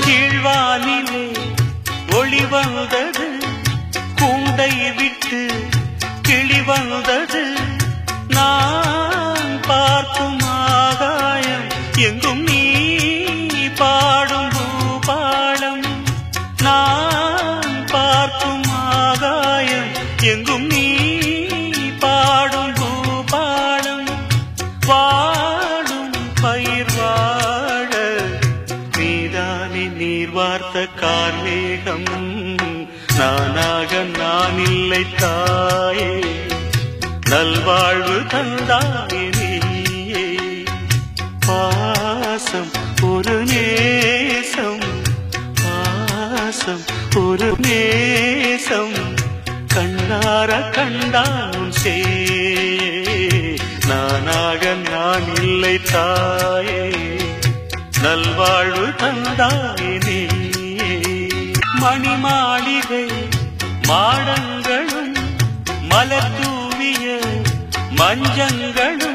கீழ்வானிலே ஒளி வந்தது, கூண்டை விட்டு கிளி வந்தது. நான் பார்க்கும் ஆகாயம் எங்கும் நீ பாடும் பூபாலம். நான் பார்க்கும் ஆகாயம் எங்கும் நீ பாடும் பூபாலம். வாடும் பயிர் வாழ நீதானே நீர் வார்த்த கார்மேகம். நானாக நான் இல்லை தாயே, நல்வாழ்வு தந்தாயே நீயே. பாசம் ஒரு நேசம், பாசம் ஒரு நேசம், கண்ணார கண்டான் சே. நானாக நான் இல்லை தாயே, நல்வாழ்வு தந்தாயே நீயே. மணிமாளிகை மாடங்களும் மலர் தூவிய மஞ்சங்களும்